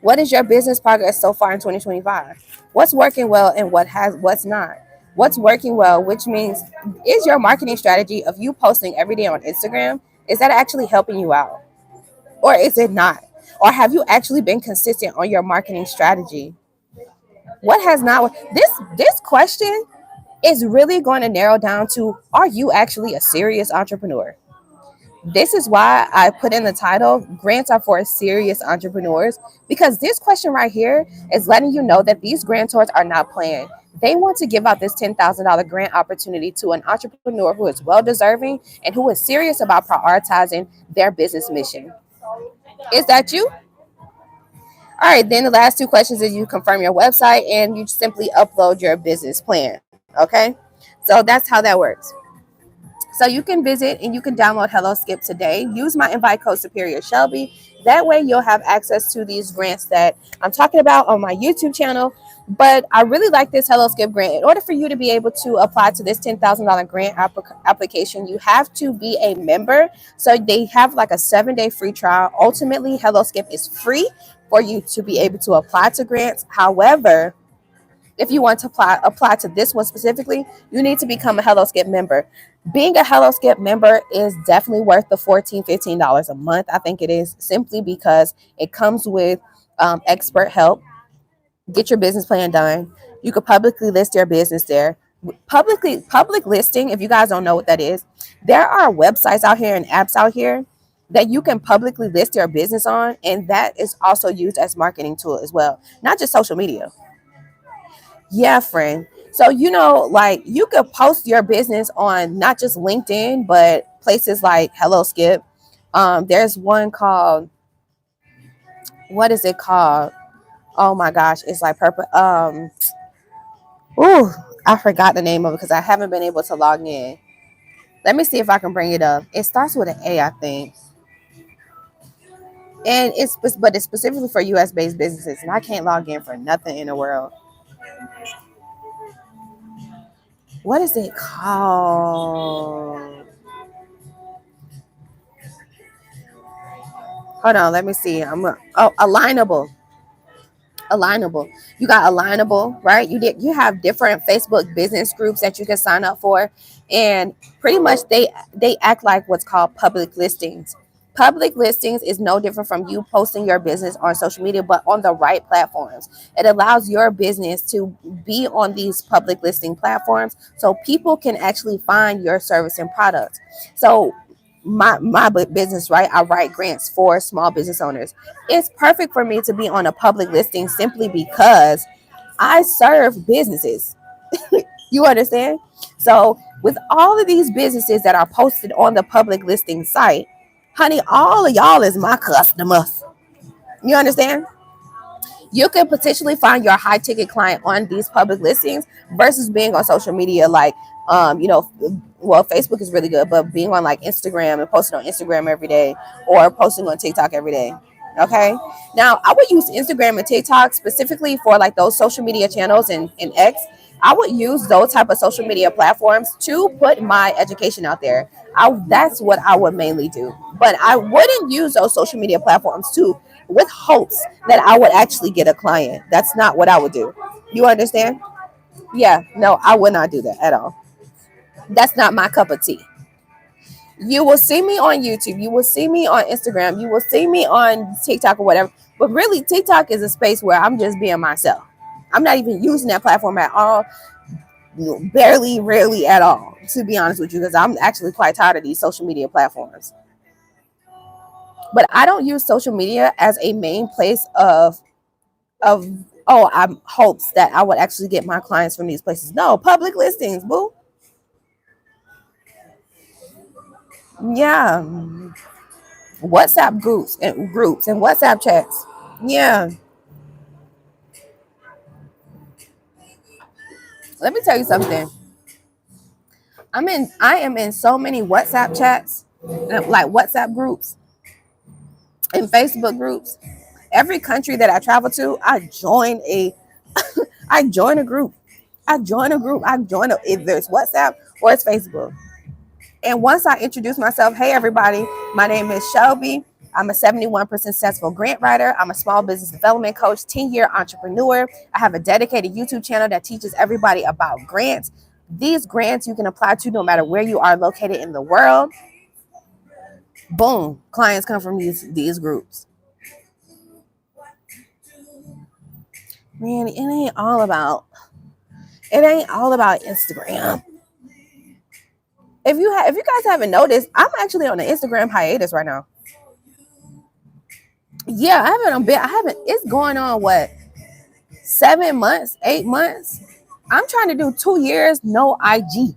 What is your business progress so far in 2025? What's working well and what's not? What's working well, which means is your marketing strategy of you posting every day on Instagram, is that actually helping you out? Or is it not? Or have you actually been consistent on your marketing strategy? What has not this question is really going to narrow down to, are you actually a serious entrepreneur? This is why I put in the title, Grants Are for Serious Entrepreneurs, because this question right here is letting you know that these grantors are not playing. They want to give out this $10,000 grant opportunity to an entrepreneur who is well deserving and who is serious about prioritizing their business mission. Is that you? All right, then the last two questions is you confirm your website and you simply upload your business plan. Okay, so that's how that works. So you can visit and you can download Hello Skip today. Use my invite code Superior Shelby. That way you'll have access to these grants that I'm talking about on my YouTube channel. But I really like this Hello Skip grant. In order for you to be able to apply to this $10,000 grant application, you have to be a member. So they have like a 7-day free trial. Ultimately, Hello Skip is free for you to be able to apply to grants. However, if you want to apply to this one specifically, you need to become a Hello Skip member. Being a Hello Skip member is definitely worth the $14-15 a month. I think it is, simply because it comes with expert help. Get your business plan done. You could publicly list your business there. Public listing, if you guys don't know what that is, there are websites out here and apps out here that you can publicly list your business on, and that is also used as marketing tool as well, not just social media. Yeah, friend. So, like you could post your business on not just LinkedIn, but places like Hello Skip. There's one called, what is it called? Oh my gosh, it's like purple. Ooh, I forgot the name of it because I haven't been able to log in. Let me see if I can bring it up. It starts with an A, I think. And but it's specifically for US based businesses, and I can't log in for nothing in the world. What is it called? Hold on, let me see. Alignable. Alignable. You got Alignable, right? You have different Facebook business groups that you can sign up for, and pretty much they act like what's called public listings. Public listings is no different from you posting your business on social media, but on the right platforms. It allows your business to be on these public listing platforms so people can actually find your service and products. So my business, right? I write grants for small business owners. It's perfect for me to be on a public listing simply because I serve businesses. You understand? So with all of these businesses that are posted on the public listing site, honey, all of y'all is my customers. You understand? You can potentially find your high ticket client on these public listings versus being on social media like You know, well, Facebook is really good, but being on like Instagram and posting on Instagram every day, or posting on TikTok every day. Okay. Now, I would use Instagram and TikTok specifically for like those social media channels, and X. I would use those type of social media platforms to put my education out there. That's what I would mainly do. But I wouldn't use those social media platforms too with hopes that I would actually get a client. That's not what I would do. You understand? Yeah, no, I would not do that at all. That's not my cup of tea. You will see me on YouTube, you will see me on Instagram, you will see me on TikTok or whatever. But really, TikTok is a space where I'm just being myself. I'm not even using that platform at all, barely, rarely at all, to be honest with you, because I'm actually quite tired of these social media platforms. But I don't use social media as a main place of oh, I'm hopes that I would actually get my clients from these places. No, public listings, boo. Yeah, WhatsApp groups and WhatsApp chats. Yeah, let me tell you something. I am in so many WhatsApp chats, like WhatsApp groups and Facebook groups. Every country that I travel to, I join a group. I join a, if there's WhatsApp or it's Facebook. And once I introduce myself, hey everybody, my name is Shelby. I'm a 71% successful grant writer. I'm a small business development coach, 10-year entrepreneur. I have a dedicated YouTube channel that teaches everybody about grants. These grants you can apply to no matter where you are located in the world. Boom, clients come from these groups. Man, it ain't all about Instagram. If you guys haven't noticed, I'm actually on an Instagram hiatus right now. Yeah, I haven't it's going on what, 7 months, 8 months. I'm trying to do 2 years, no IG.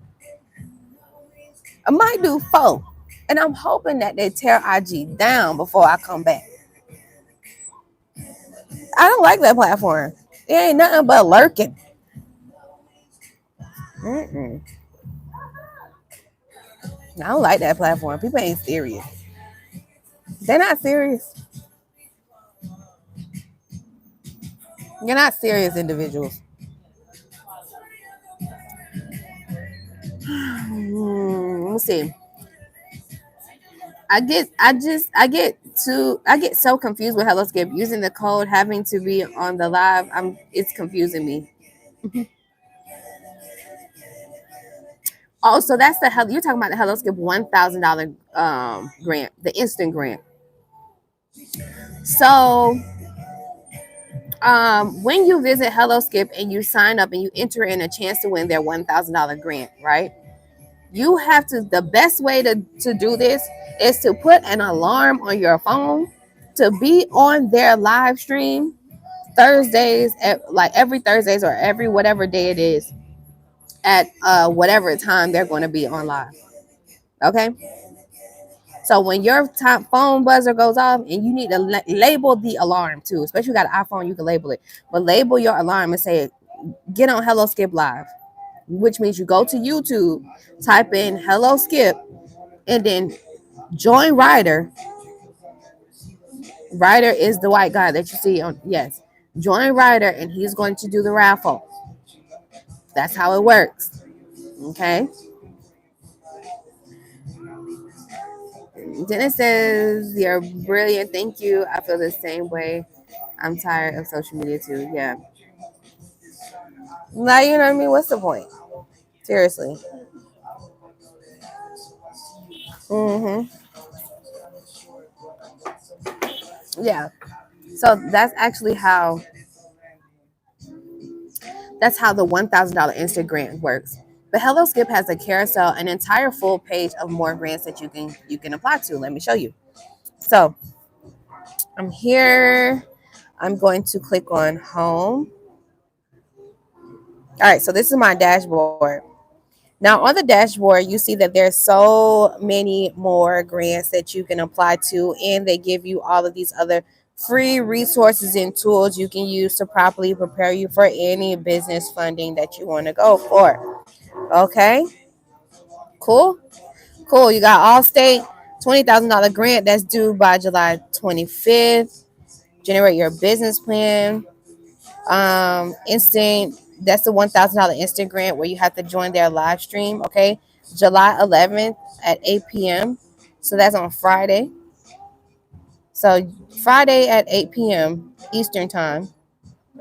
I might do 4. And I'm hoping that they tear IG down before I come back. I don't like that platform. It ain't nothing but lurking. Mm-mm. I don't like that platform. People ain't serious. They're not serious. You're not serious individuals. Let me see. I get so confused with Hello Skip using the code, having to be on the live. It's confusing me. Oh, so that's the hell you're talking about, the Hello Skip $1,000 grant, the instant grant. So when you visit Hello Skip and you sign up and you enter in a chance to win their $1,000 grant, right? You have to, the best way to do this is to put an alarm on your phone to be on their live stream Thursdays, at like every Thursdays or every whatever day it is, at whatever time they're going to be on live. Okay. So when your phone buzzer goes off, and you need to label the alarm too, especially if you got an iPhone, you can label it, but label your alarm and say, get on Hello Skip Live, which means you go to YouTube, type in Hello Skip, and then join Ryder. Ryder is the white guy that you see on, yes. Join Ryder, and he's going to do the raffle. That's how it works. Okay. Dennis says, you're brilliant. Thank you. I feel the same way. I'm tired of social media too. Yeah. Now, you know what I mean? What's the point? Seriously. Mm-hmm. Yeah. So that's how the $1,000 instant grant works. But Hello Skip has a carousel, an entire full page of more grants that you can apply to. Let me show you. So I'm here. I'm going to click on home. All right, so this is my dashboard. Now on the dashboard, you see that there's so many more grants that you can apply to, and they give you all of these other free resources and tools you can use to properly prepare you for any business funding that you want to go for. Okay. Cool. Cool. You got Allstate, $20,000 grant that's due by July 25th. Generate your business plan. Instant. That's the $1,000 instant grant where you have to join their live stream. Okay, July 11th at 8 p.m. So that's on Friday. So Friday at 8 p.m. Eastern time.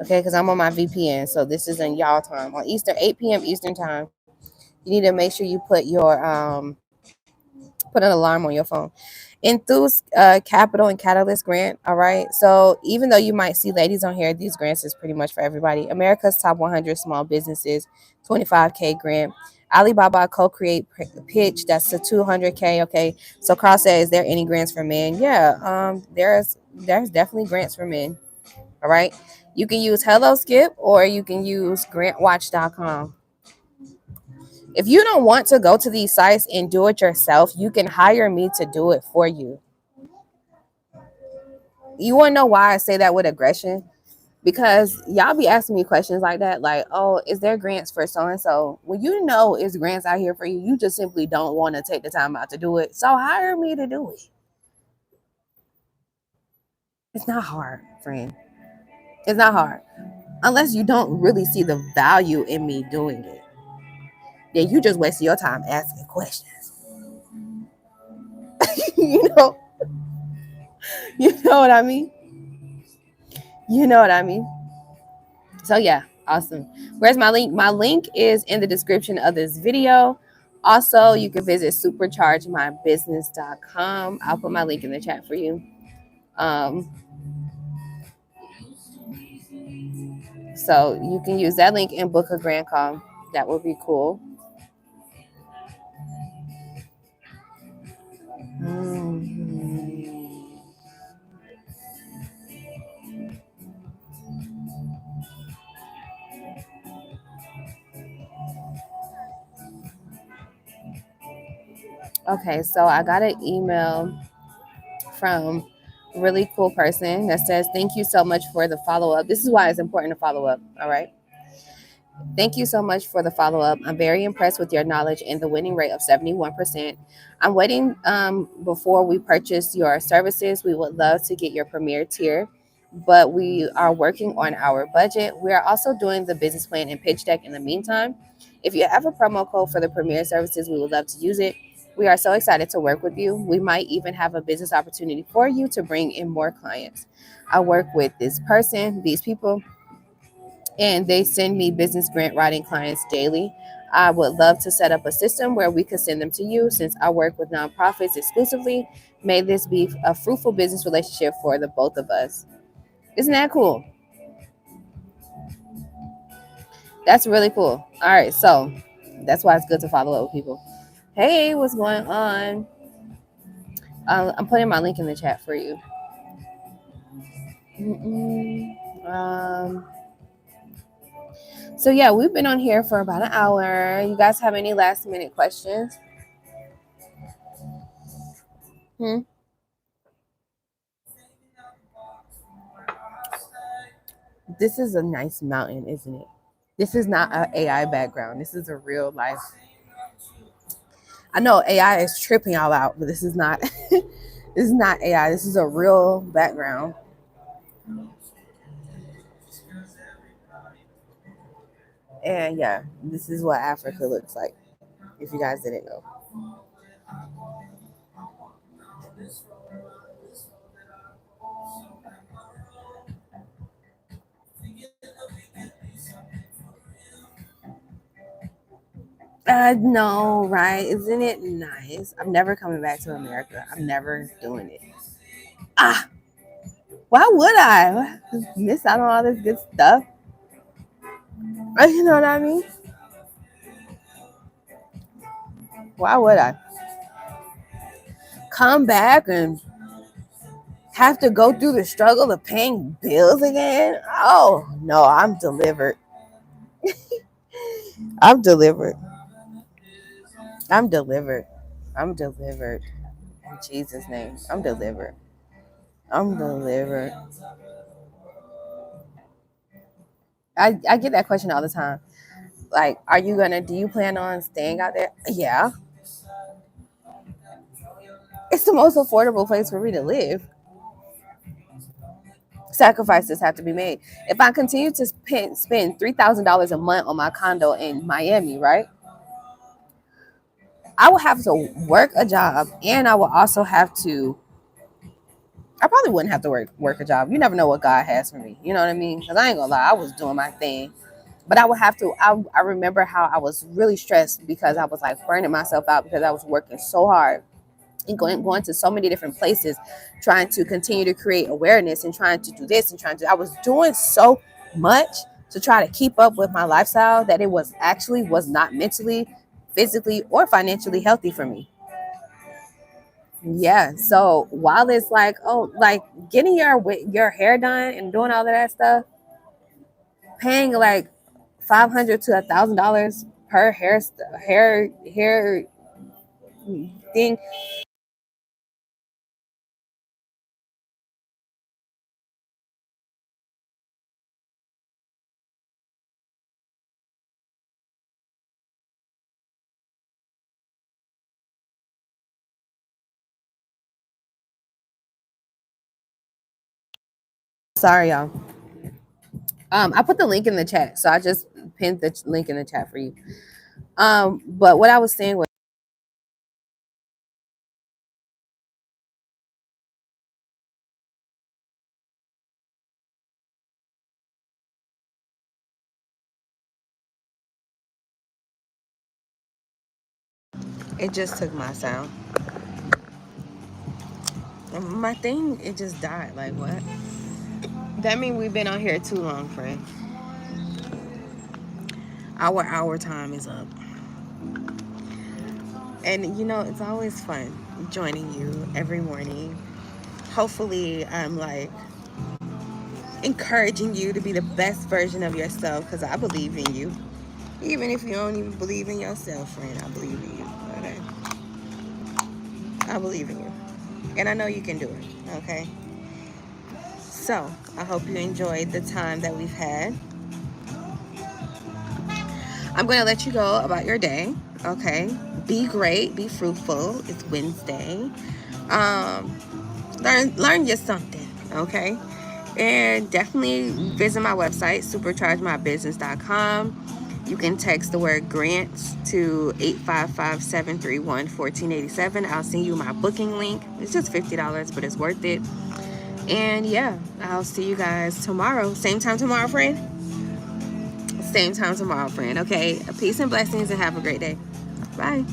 Okay, because I'm on my VPN, so this is in y'all time on Eastern 8 p.m. Eastern time. You need to make sure you put an alarm on your phone. Enthuse Capital and Catalyst Grant. All right. So even though you might see ladies on here, these grants is pretty much for everybody. America's Top 100 Small Businesses, 25K grant. Alibaba co-create pitch. That's a 200K. Okay. So Carl said, is there any grants for men? Yeah. There's definitely grants for men. All right. You can use Hello Skip or you can use grantwatch.com. If you don't want to go to these sites and do it yourself, you can hire me to do it for you. You want to know why I say that with aggression? Because y'all be asking me questions like that, like, oh, is there grants for so and so? When you know it's grants out here for you, you just simply don't want to take the time out to do it. So hire me to do it. It's not hard, friend. It's not hard. Unless you don't really see the value in me doing it. Then you just waste your time asking questions. you know, you know what I mean? You know what I mean? So yeah, awesome. Where's my link? My link is in the description of this video. Also, you can visit superchargemybusiness.com. I'll put my link in the chat for you. Um, so you can use that link and book a grant call. That would be cool. Mhm. Okay, so I got an email from a really cool person that says, thank you so much for the follow up. This is why it's important to follow up. All right. Thank you so much for the follow up. I'm very impressed with your knowledge and the winning rate of 71%. I'm waiting before we purchase your services. We would love to get your premier tier, but we are working on our budget. We are also doing the business plan and pitch deck in the meantime. If you have a promo code for the premier services, we would love to use it. We are so excited to work with you. We might even have a business opportunity for you to bring in more clients. I work with this person, these people, and they send me business grant writing clients daily. I would love to set up a system where we could send them to you since I work with nonprofits exclusively. May this be a fruitful business relationship for the both of us. Isn't that cool? That's really cool. All right, so that's why it's good to follow up with people. Hey, what's going on? I'm putting my link in the chat for you. Um, so yeah, we've been on here for about an hour. You guys have any last minute questions? Hmm? This is a nice mountain, isn't it? This is not an AI background. This is a real life. I know AI is tripping y'all out, but this is not. This is not AI. This is a real background. And yeah, this is what Africa looks like. If you guys didn't know. No, right? Isn't it nice? I'm never coming back to America. I'm never doing it. Ah, why would I miss out on all this good stuff? You know what I mean? Why would I come back and have to go through the struggle of paying bills again? Oh no, I'm delivered. I'm delivered. I'm delivered. I'm delivered. In Jesus' name. I'm delivered. I'm delivered. I get that question all the time. Like, do you plan on staying out there? Yeah. It's the most affordable place for me to live. Sacrifices have to be made. If I continue to spend $3,000 a month on my condo in Miami, right? I will have to work a job, and I will also have to. I probably wouldn't have to work a job. You never know what God has for me. You know what I mean? Because I ain't gonna lie, I was doing my thing, but I would have to. I remember how I was really stressed because I was like burning myself out because I was working so hard and going to so many different places, trying to continue to create awareness and trying to do this and trying to. I was doing so much to try to keep up with my lifestyle that it was not mentally, physically, or financially healthy for me. Yeah. So while it's like, oh, like getting your hair done and doing all of that stuff, paying like $500 to $1,000 per hair thing. Sorry, y'all. I put the link in the chat, so I just pinned the link in the chat for you. But what I was saying was, it just took my sound. My thing, it just died. Like what? That means we've been on here too long, friend. Our time is up. And it's always fun joining you every morning. Hopefully, I'm like encouraging you to be the best version of yourself because I believe in you. Even if you don't even believe in yourself, friend, I believe in you. Okay? I believe in you. And I know you can do it. Okay? So, I hope you enjoyed the time that we've had. I'm going to let you go about your day. Okay? Be great. Be fruitful. It's Wednesday. Um, learn just something. Okay? And definitely visit my website, superchargemybusiness.com. You can text the word grants to 855-731-1487. I'll send you my booking link. It's just $50, but it's worth it. And yeah, I'll see you guys tomorrow. Same time tomorrow, friend? Same time tomorrow, friend. Okay? Peace and blessings and have a great day. Bye.